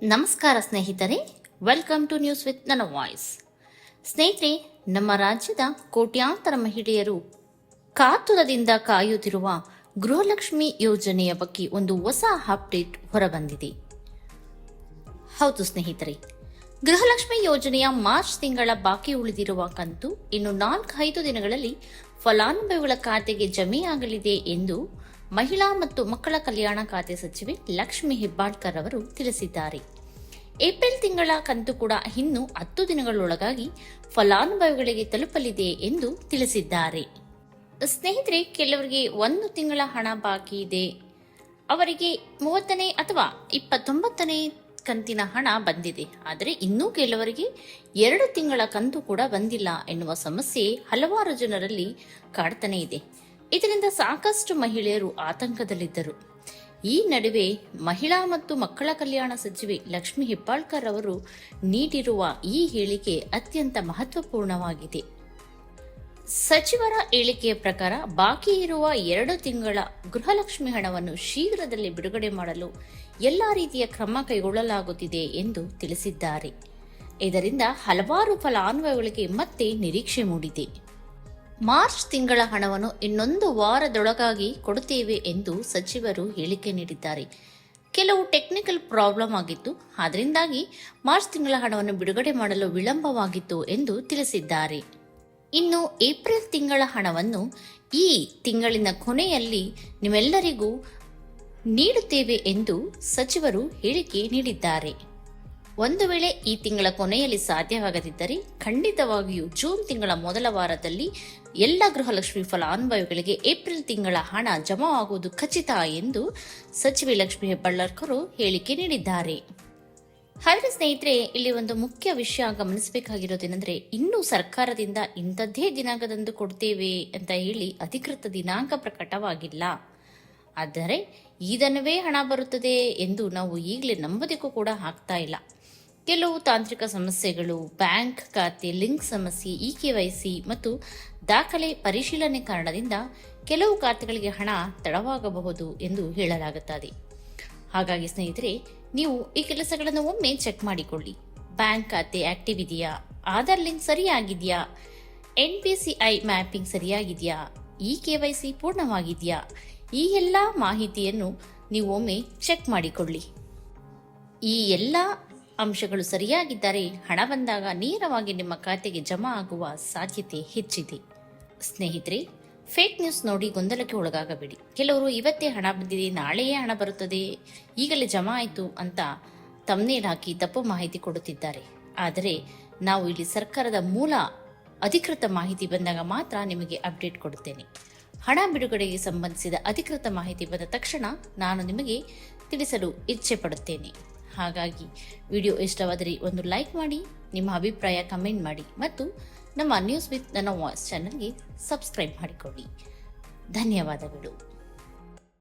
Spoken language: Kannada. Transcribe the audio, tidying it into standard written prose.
ನಮಸ್ಕಾರ ಸ್ನೇಹಿತರೆ, ವೆಲ್ಕಮ್ ಟು ನ್ಯೂಸ್ ವಿತ್ ನನ್ನ ವಾಯ್ಸ್. ಸ್ನೇಹಿತರೆ, ನಮ್ಮ ರಾಜ್ಯದ ಕೋಟ್ಯಾಂತರ ಮಹಿಳೆಯರು ಕಾತುರದಿಂದ ಕಾಯುತ್ತಿರುವ ಗೃಹಲಕ್ಷ್ಮಿ ಯೋಜನೆಯ ಬಗ್ಗೆ ಒಂದು ಹೊಸ ಅಪ್ಡೇಟ್ ಹೊರಬಂದಿದೆ. ಹೌದು ಸ್ನೇಹಿತರೆ, ಗೃಹಲಕ್ಷ್ಮಿ ಯೋಜನೆಯ ಮಾರ್ಚ್ ತಿಂಗಳ ಬಾಕಿ ಉಳಿದಿರುವ ಕಂತು ಇನ್ನು 4-5 ದಿನಗಳಲ್ಲಿ ಫಲಾನುಭವಿಗಳ ಖಾತೆಗೆ ಜಮೆಯಾಗಲಿದೆ ಎಂದು ಮಹಿಳಾ ಮತ್ತು ಮಕ್ಕಳ ಕಲ್ಯಾಣ ಖಾತೆ ಸಚಿವೆ ಲಕ್ಷ್ಮಿ ಹೆಬ್ಬಾಳ್ಕರ್ ಅವರು ತಿಳಿಸಿದ್ದಾರೆ. ಏಪ್ರಿಲ್ ತಿಂಗಳ ಕಂತು ಕೂಡ ಇನ್ನು 10 ದಿನಗಳೊಳಗಾಗಿ ಫಲಾನುಭವಿಗಳಿಗೆ ತಲುಪಲಿದೆ ಎಂದು ತಿಳಿಸಿದ್ದಾರೆ. ಸ್ನೇಹಿತರೆ, ಕೆಲವರಿಗೆ 1 ತಿಂಗಳ ಹಣ ಬಾಕಿ ಇದೆ, ಅವರಿಗೆ 30ನೇ ಅಥವಾ 29ನೇ ಕಂತಿನ ಹಣ ಬಂದಿದೆ. ಆದರೆ ಇನ್ನೂ ಕೆಲವರಿಗೆ 2 ತಿಂಗಳ ಕಂತು ಕೂಡ ಬಂದಿಲ್ಲ ಎನ್ನುವ ಸಮಸ್ಯೆ ಹಲವಾರು ಜನರಲ್ಲಿ ಕಾಡ್ತಾನೆ ಇದೆ. ಇದರಿಂದ ಸಾಕಷ್ಟು ಮಹಿಳೆಯರು ಆತಂಕದಲ್ಲಿದ್ದರು. ಈ ನಡುವೆ ಮಹಿಳಾ ಮತ್ತು ಮಕ್ಕಳ ಕಲ್ಯಾಣ ಸಚಿವೆ ಲಕ್ಷ್ಮಿ ಹೆಬ್ಬಾಳ್ಕರ್ ಅವರು ನೀಡಿರುವ ಈ ಹೇಳಿಕೆ ಅತ್ಯಂತ ಮಹತ್ವಪೂರ್ಣವಾಗಿದೆ. ಸಚಿವರ ಹೇಳಿಕೆಯ ಪ್ರಕಾರ ಬಾಕಿ ಇರುವ 2 ತಿಂಗಳ ಗೃಹಲಕ್ಷ್ಮಿ ಹಣವನ್ನು ಶೀಘ್ರದಲ್ಲೇ ಬಿಡುಗಡೆ ಮಾಡಲು ಎಲ್ಲಾ ರೀತಿಯ ಕ್ರಮ ಕೈಗೊಳ್ಳಲಾಗುತ್ತಿದೆ ಎಂದು ತಿಳಿಸಿದ್ದಾರೆ. ಇದರಿಂದ ಹಲವಾರು ಫಲಾನುಭವಿಗಳಿಗೆ ಮತ್ತೆ ನಿರೀಕ್ಷೆ ಮೂಡಿದೆ. ಮಾರ್ಚ್ ತಿಂಗಳ ಹಣವನ್ನು ಇನ್ನೊಂದು ವಾರದೊಳಗಾಗಿ ಕೊಡುತ್ತೇವೆ ಎಂದು ಸಚಿವರು ಹೇಳಿಕೆ ನೀಡಿದ್ದಾರೆ. ಕೆಲವು ಟೆಕ್ನಿಕಲ್ ಪ್ರಾಬ್ಲಮ್ ಆಗಿತ್ತು, ಅದರಿಂದಾಗಿ ಮಾರ್ಚ್ ತಿಂಗಳ ಹಣವನ್ನು ಬಿಡುಗಡೆ ಮಾಡಲು ವಿಳಂಬವಾಗಿತ್ತು ಎಂದು ತಿಳಿಸಿದ್ದಾರೆ. ಇನ್ನು ಏಪ್ರಿಲ್ ತಿಂಗಳ ಹಣವನ್ನು ಈ ತಿಂಗಳಿನ ಕೊನೆಯಲ್ಲಿ ನಿಮ್ಮೆಲ್ಲರಿಗೂ ನೀಡುತ್ತೇವೆ ಎಂದು ಸಚಿವರು ಹೇಳಿಕೆ ನೀಡಿದ್ದಾರೆ. ಒಂದು ವೇಳೆ ಈ ತಿಂಗಳ ಕೊನೆಯಲ್ಲಿ ಸಾಧ್ಯವಾಗದಿದ್ದರೆ ಖಂಡಿತವಾಗಿಯೂ ಜೂನ್ ತಿಂಗಳ ಮೊದಲ ವಾರದಲ್ಲಿ ಎಲ್ಲ ಗೃಹಲಕ್ಷ್ಮಿ ಫಲಾನುಭವಿಗಳಿಗೆ ಏಪ್ರಿಲ್ ತಿಂಗಳ ಹಣ ಜಮಾ ಆಗುವುದು ಖಚಿತ ಎಂದು ಸಚಿವೆ ಲಕ್ಷ್ಮಿ ಹೆಬ್ಬಾಳ್ಕರ್ ಹೇಳಿಕೆ ನೀಡಿದ್ದಾರೆ. ಹಾಗೆ ಸ್ನೇಹಿತರೆ, ಇಲ್ಲಿ ಒಂದು ಮುಖ್ಯ ವಿಷಯ ಗಮನಿಸಬೇಕಾಗಿರೋದೇನೆಂದರೆ, ಇನ್ನೂ ಸರ್ಕಾರದಿಂದ ಇಂಥದ್ದೇ ದಿನಾಂಕದಂದು ಕೊಡ್ತೇವೆ ಅಂತ ಹೇಳಿ ಅಧಿಕೃತ ದಿನಾಂಕ ಪ್ರಕಟವಾಗಿಲ್ಲ. ಆದರೆ ಈ ದಿನವೇ ಹಣ ಬರುತ್ತದೆ ಎಂದು ನಾವು ಈಗಲೇ ನಂಬೋದಕ್ಕೂ ಕೂಡ ಆಗ್ತಾ ಇಲ್ಲ. ಕೆಲವು ತಾಂತ್ರಿಕ ಸಮಸ್ಯೆಗಳು, ಬ್ಯಾಂಕ್ ಖಾತೆ ಲಿಂಕ್ ಸಮಸ್ಯೆ, KYC ಮತ್ತು ದಾಖಲೆ ಪರಿಶೀಲನೆ ಕಾರಣದಿಂದ ಕೆಲವು ಖಾತೆಗಳಿಗೆ ಹಣ ತಡವಾಗಬಹುದು ಎಂದು ಹೇಳಲಾಗುತ್ತದೆ. ಹಾಗಾಗಿ ಸ್ನೇಹಿತರೆ, ನೀವು ಈ ಕೆಲಸಗಳನ್ನು ಒಮ್ಮೆ ಚೆಕ್ ಮಾಡಿಕೊಳ್ಳಿ. ಬ್ಯಾಂಕ್ ಖಾತೆ ಆಕ್ಟಿವ್ ಇದೆಯಾ, ಆಧಾರ್ ಲಿಂಕ್ ಸರಿಯಾಗಿದೆಯಾ, NPCI ಮ್ಯಾಪಿಂಗ್ ಸರಿಯಾಗಿದೆಯಾ, KYC ಪೂರ್ಣವಾಗಿದೆಯಾ, ಈ ಎಲ್ಲ ಮಾಹಿತಿಯನ್ನು ನೀವು ಒಮ್ಮೆ ಚೆಕ್ ಮಾಡಿಕೊಳ್ಳಿ. ಈ ಎಲ್ಲ ಅಂಶಗಳು ಸರಿಯಾಗಿದ್ದರೆ ಹಣ ಬಂದಾಗ ನೇರವಾಗಿ ನಿಮ್ಮ ಖಾತೆಗೆ ಜಮಾ ಆಗುವ ಸಾಧ್ಯತೆ ಹೆಚ್ಚಿದೆ. ಸ್ನೇಹಿತರೆ, ಫೇಕ್ ನ್ಯೂಸ್ ನೋಡಿ ಗೊಂದಲಕ್ಕೆ ಒಳಗಾಗಬೇಡಿ. ಕೆಲವರು ಇವತ್ತೇ ಹಣ ಬಂದಿದೆ, ನಾಳೆಯೇ ಹಣ ಬರುತ್ತದೆ, ಈಗಲೇ ಜಮಾ ಆಯಿತು ಅಂತ ತಮ್ನೇಲ್ ಹಾಕಿ ತಪ್ಪು ಮಾಹಿತಿ ಕೊಡುತ್ತಿದ್ದಾರೆ. ಆದರೆ ನಾವು ಇಲ್ಲಿ ಸರ್ಕಾರದ ಮೂಲ ಅಧಿಕೃತ ಮಾಹಿತಿ ಬಂದಾಗ ಮಾತ್ರ ನಿಮಗೆ ಅಪ್ಡೇಟ್ ಕೊಡುತ್ತೇನೆ. ಹಣ ಬಿಡುಗಡೆಗೆ ಸಂಬಂಧಿಸಿದ ಅಧಿಕೃತ ಮಾಹಿತಿ ಬಂದ ತಕ್ಷಣ ನಾನು ನಿಮಗೆ ತಿಳಿಸಲು ಇಚ್ಛೆ ಪಡುತ್ತೇನೆ. ಹಾಗಾಗಿ ವಿಡಿಯೋ ಇಷ್ಟವಾದರೆ ಒಂದು ಲೈಕ್ ಮಾಡಿ, ನಿಮ್ಮ ಅಭಿಪ್ರಾಯ ಕಮೆಂಟ್ ಮಾಡಿ ಮತ್ತು ನಮ್ಮ ನ್ಯೂಸ್ ವಿತ್ ನನ್ನ ವಾಯ್ಸ್ ಚಾನಲ್ಗೆ ಸಬ್ಸ್ಕ್ರೈಬ್ ಮಾಡಿಕೊಳ್ಳಿ. ಧನ್ಯವಾದಗಳು.